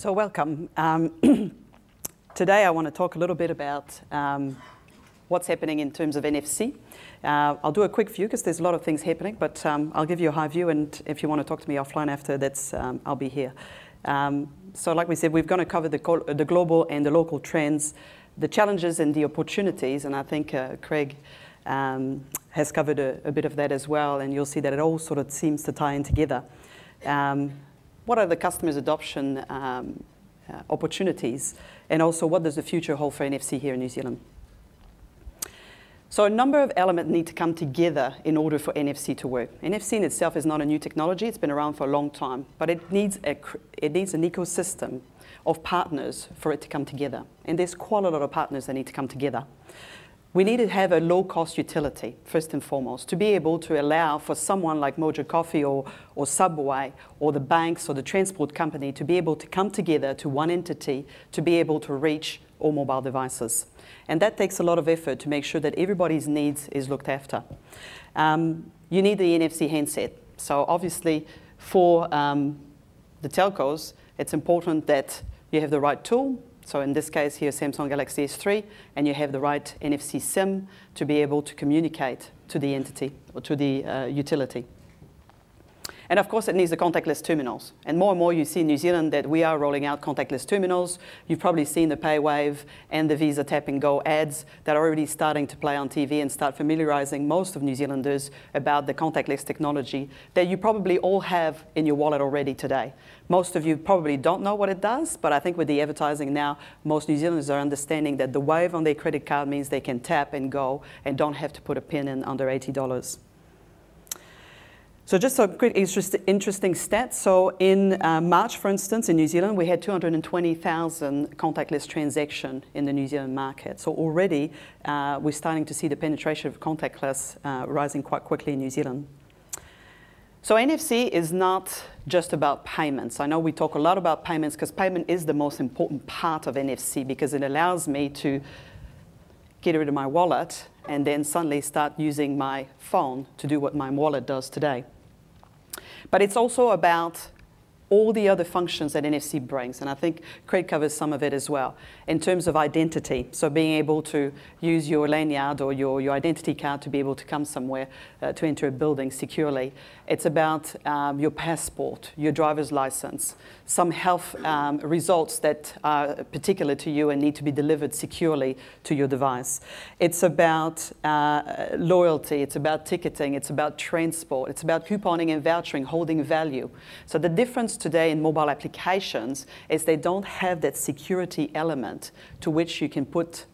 So welcome. Today I want to talk a little bit about what's happening in terms of NFC. I'll do a quick view because there's a lot of things happening, but I'll give you a high view, and if you want to talk to me offline after, I'll be here. So like we said, we're going to cover the global and the local trends, the challenges and the opportunities, and I think Craig has covered a bit of that as well, and you'll see that it all sort of seems to tie in together. What are the customers' adoption opportunities, and also what does the future hold for NFC here in New Zealand? So a number of elements need to come together in order for NFC to work. NFC in itself is not a new technology, it's been around for a long time, but it needs an ecosystem of partners for it to come together. And there's quite a lot of partners that need to come together. We need to have a low-cost utility, first and foremost, to be able to allow for someone like Mojo Coffee or Subway or the banks or the transport company to be able to come together to one entity to be able to reach all mobile devices. And that takes a lot of effort to make sure that everybody's needs is looked after. You need the NFC handset. So obviously for the telcos, it's important that you have the right tool. So in this case here, Samsung Galaxy S3, and you have the right NFC SIM to be able to communicate to the entity or to the utility. And of course, it needs the contactless terminals. And more you see in New Zealand that we are rolling out contactless terminals. You've probably seen the PayWave and the Visa Tap and Go ads that are already starting to play on TV and start familiarizing most of New Zealanders about the contactless technology that you probably all have in your wallet already today. Most of you probably don't know what it does, but I think with the advertising now, most New Zealanders are understanding that the wave on their credit card means they can tap and go and don't have to put a PIN in under $80. So just some quick interesting stats. So in March, for instance, in New Zealand, we had 220,000 contactless transactions in the New Zealand market. So already we're starting to see the penetration of contactless rising quite quickly in New Zealand. So NFC is not just about payments. I know we talk a lot about payments because payment is the most important part of NFC because it allows me to get rid of my wallet and then suddenly start using my phone to do what my wallet does today. But it's also about all the other functions that NFC brings, and I think Craig covers some of it as well, in terms of identity. So being able to use your lanyard or your identity card to be able to come somewhere to enter a building securely. It's about your passport, your driver's license, some health results that are particular to you and need to be delivered securely to your device. It's about loyalty, it's about ticketing, it's about transport, it's about couponing and vouchering, holding value. So the difference today in mobile applications is they don't have that security element to which you can put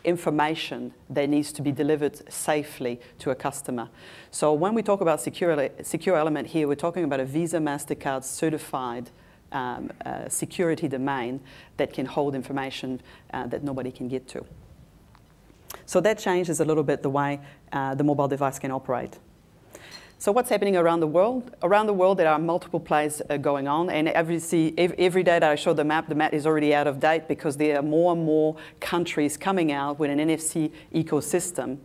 information that needs to be delivered safely to a customer. So when we talk about secure element here, we're talking about a Visa, MasterCard certified security domain that can hold information that nobody can get to. So that changes a little bit the way the mobile device can operate. So what's happening around the world? Around the world, there are multiple plays going on, and every day that I show the map is already out of date because there are more and more countries coming out with an NFC ecosystem.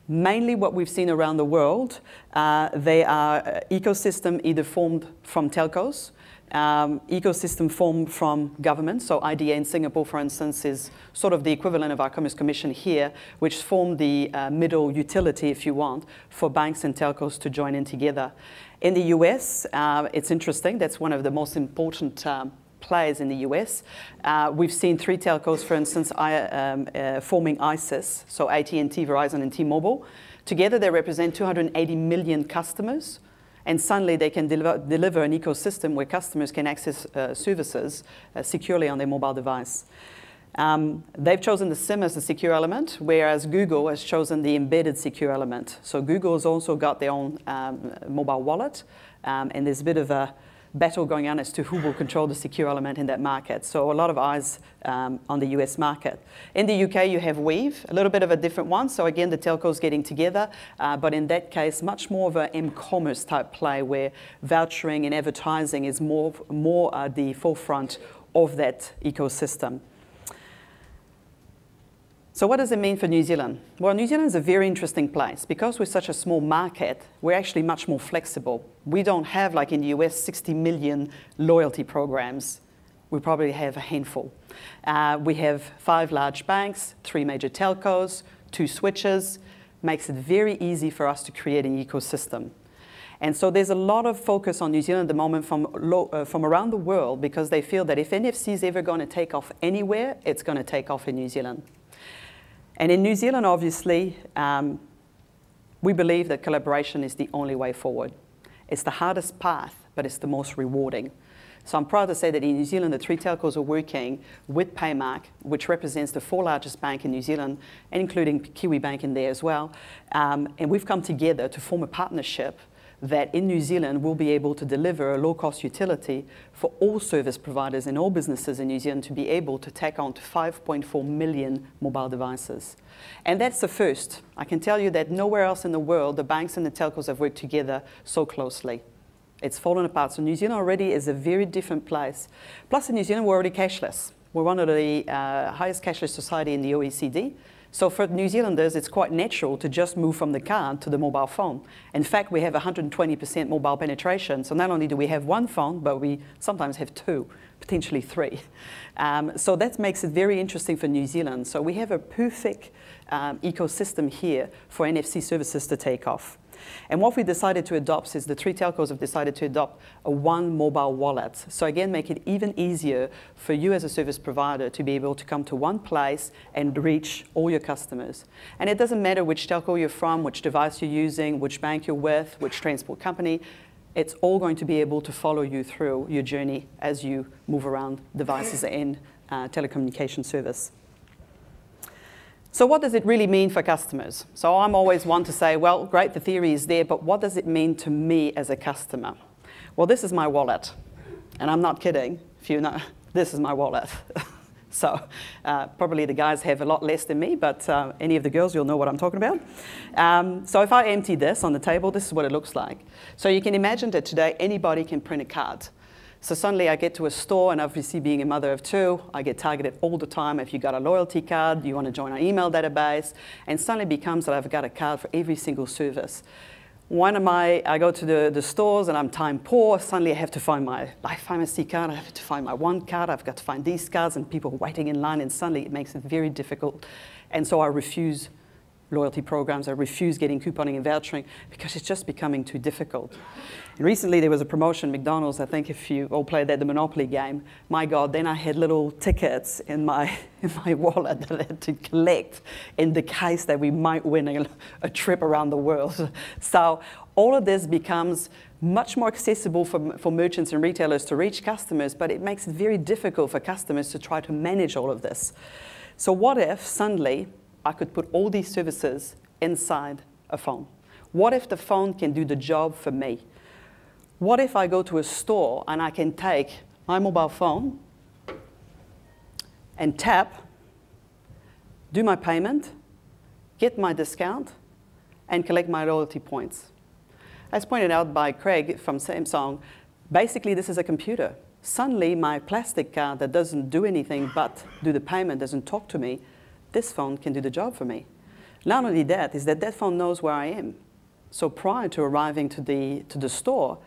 Mainly what we've seen around the world, they are ecosystem either formed from telcos, ecosystem formed from government. So IDA in Singapore, for instance, is sort of the equivalent of our Commerce Commission here, which formed the middle utility, if you want, for banks and telcos to join in together. In the US, it's interesting. That's one of the most important players in the US. We've seen 3 telcos, for instance, forming ISIS, so AT&T, Verizon, and T-Mobile. Together, they represent 280 million customers. And suddenly they can deliver an ecosystem where customers can access services securely on their mobile device. They've chosen the SIM as the secure element, whereas Google has chosen the embedded secure element. So Google has also got their own mobile wallet, and there's a bit of a battle going on as to who will control the secure element in that market. So a lot of eyes on the US market. In the UK, you have Weave, a little bit of a different one. So again, the telcos getting together, but in that case, much more of a MCommerce type play where vouchering and advertising is more at the forefront of that ecosystem. So what does it mean for New Zealand? Well, New Zealand is a very interesting place. Because we're such a small market, we're actually much more flexible. We don't have, like in the US, 60 million loyalty programs. we probably have a handful. We have 5 large banks, 3 major telcos, 2 switches. Makes it very easy for us to create an ecosystem. And so there's a lot of focus on New Zealand at the moment from around the world, because they feel that if NFC is ever going to take off anywhere, it's going to take off in New Zealand. And in New Zealand, obviously, we believe that collaboration is the only way forward. It's the hardest path, but it's the most rewarding. So I'm proud to say that in New Zealand, the 3 telcos are working with Paymark, which represents the 4 largest bank in New Zealand, including Kiwi Bank in there as well. And we've come together to form a partnership that in New Zealand will be able to deliver a low-cost utility for all service providers and all businesses in New Zealand to be able to tack on to 5.4 million mobile devices. And that's the first. I can tell you that nowhere else in the world the banks and the telcos have worked together so closely. It's fallen apart. So New Zealand already is a very different place. Plus in New Zealand, we're already cashless. We're one of the highest cashless society in the OECD. So for New Zealanders, it's quite natural to just move from the card to the mobile phone. In fact, we have 120% mobile penetration. So not only do we have 1 phone, but we sometimes have 2, potentially 3. So that makes it very interesting for New Zealand. So we have a perfect ecosystem here for NFC services to take off. And what we decided to adopt is the 3 telcos have decided to adopt a 1 mobile wallet. So again, make it even easier for you as a service provider to be able to come to one place and reach all your customers. And it doesn't matter which telco you're from, which device you're using, which bank you're with, which transport company. It's all going to be able to follow you through your journey as you move around devices in telecommunication service. So what does it really mean for customers? So I'm always one to say, well, great, the theory is there, but what does it mean to me as a customer? Well, this is my wallet. And I'm not kidding. If you know, this is my wallet. So probably the guys have a lot less than me, but any of the girls, you'll know what I'm talking about. So if I empty this on the table, this is what it looks like. So you can imagine that today anybody can print a card. So suddenly I get to a store, and obviously being a mother of 2, I get targeted all the time. If you got a loyalty card, you want to join our email database, and suddenly it becomes that I've got a card for every single service. I go to the stores and I'm time poor, suddenly I have to find my Life Pharmacy card, I have to find my One card, I've got to find these cards, and people are waiting in line, and suddenly it makes it very difficult. And so I refuse loyalty programs, I refuse getting couponing and vouchering because it's just becoming too difficult. And recently there was a promotion, McDonald's, I think if you all played that, the Monopoly game, my God, then I had little tickets in my wallet that I had to collect in the case that we might win a trip around the world. So all of this becomes much more accessible for merchants and retailers to reach customers, but it makes it very difficult for customers to try to manage all of this. So what if suddenly I could put all these services inside a phone? What if the phone can do the job for me? What if I go to a store and I can take my mobile phone and tap, do my payment, get my discount, and collect my loyalty points? As pointed out by Craig from Samsung, basically this is a computer. Suddenly my plastic card that doesn't do anything but do the payment, doesn't talk to me, this phone can do the job for me. Not only that, is that phone knows where I am. So prior to arriving to the store,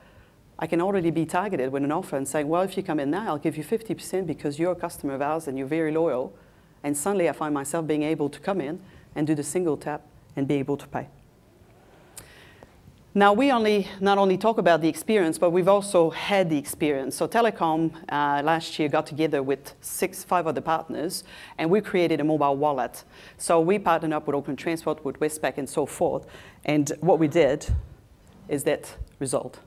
I can already be targeted with an offer and saying, well, if you come in now, I'll give you 50% because you're a customer of ours and you're very loyal. And suddenly I find myself being able to come in and do the single tap and be able to pay. Now, we not only talk about the experience, but we've also had the experience. So Telecom last year got together with 5 other partners, and we created a mobile wallet. So we partnered up with Auckland Transport, with Westpac, and so forth. And what we did is that result.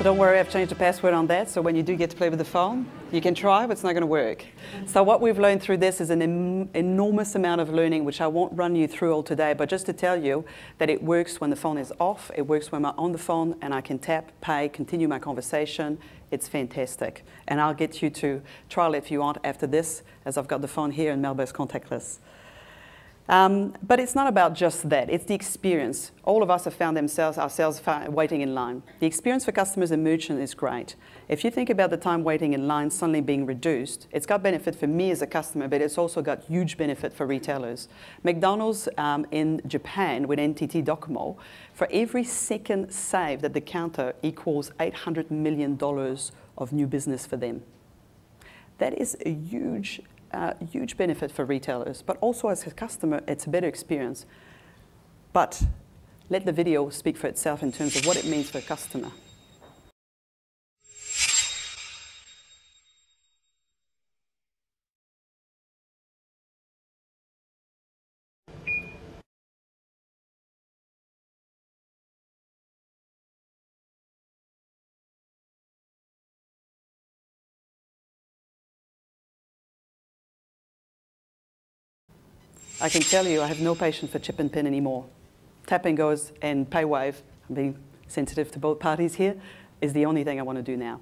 So don't worry, I've changed the password on that, so when you do get to play with the phone, you can try, but it's not going to work. So what we've learned through this is an enormous amount of learning, which I won't run you through all today, but just to tell you that it works when the phone is off, it works when I'm on the phone, and I can tap, pay, continue my conversation. It's fantastic. And I'll get you to trial it if you want after this, as I've got the phone here and Melba's contactless. But it's not about just that, it's the experience. All of us have found ourselves waiting in line. The experience for customers and merchants is great. If you think about the time waiting in line suddenly being reduced, it's got benefit for me as a customer, but it's also got huge benefit for retailers. McDonald's in Japan with NTT Docomo, for every second saved at the counter equals $800 million of new business for them. That is a huge benefit for retailers, but also as a customer, it's a better experience. But let the video speak for itself in terms of what it means for a customer. I can tell you I have no patience for chip and pin anymore. Tap and goes and pay wave, I'm being sensitive to both parties here, is the only thing I want to do now.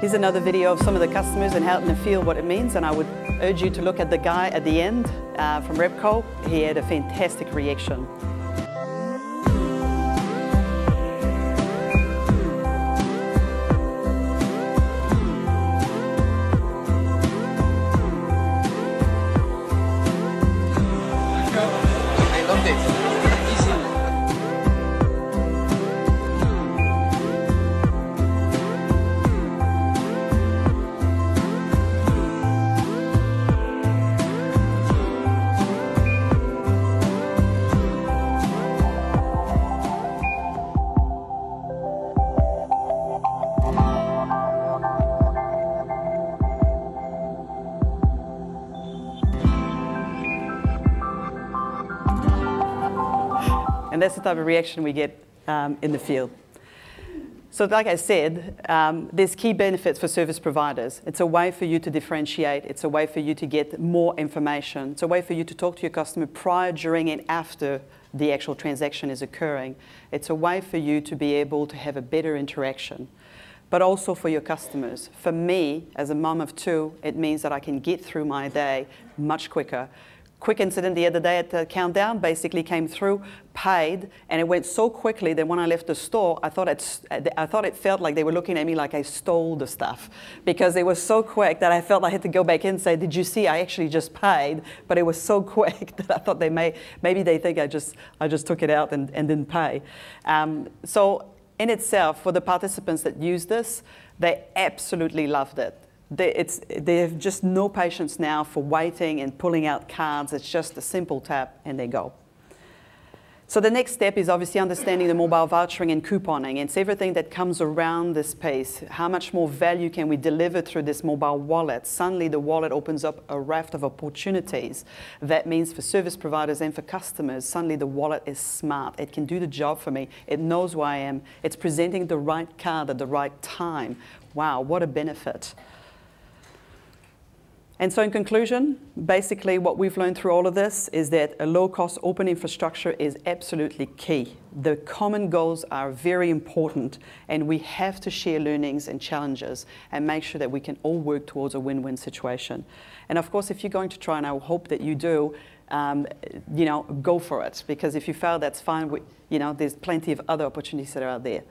Here's another video of some of the customers and how to feel what it means, and I would urge you to look at the guy at the end from Repco. He had a fantastic reaction. And that's the type of reaction we get in the field. So like I said, there's key benefits for service providers. It's a way for you to differentiate. It's a way for you to get more information. It's a way for you to talk to your customer prior, during, and after the actual transaction is occurring. It's a way for you to be able to have a better interaction, but also for your customers. For me, as a mom of two, it means that I can get through my day much quicker. Quick incident the other day at the countdown, basically came through, paid, and it went so quickly that when I left the store, I thought it felt like they were looking at me like I stole the stuff, because it was so quick that I felt I had to go back in and say, did you see, I actually just paid, but it was so quick that I thought maybe they think I just took it out and didn't pay. So in itself, for the participants that use this, they absolutely loved it. They have just no patience now for waiting and pulling out cards. It's just a simple tap and they go. So the next step is obviously understanding the mobile vouchering and couponing. It's everything that comes around this piece. How much more value can we deliver through this mobile wallet? Suddenly the wallet opens up a raft of opportunities. That means for service providers and for customers, suddenly the wallet is smart. It can do the job for me. It knows who I am. It's presenting the right card at the right time. Wow, what a benefit. And so in conclusion, basically what we've learned through all of this is that a low-cost open infrastructure is absolutely key. The common goals are very important, and we have to share learnings and challenges and make sure that we can all work towards a win-win situation. And of course, if you're going to try, and I hope that you do, go for it, because if you fail, that's fine. There's plenty of other opportunities that are out there.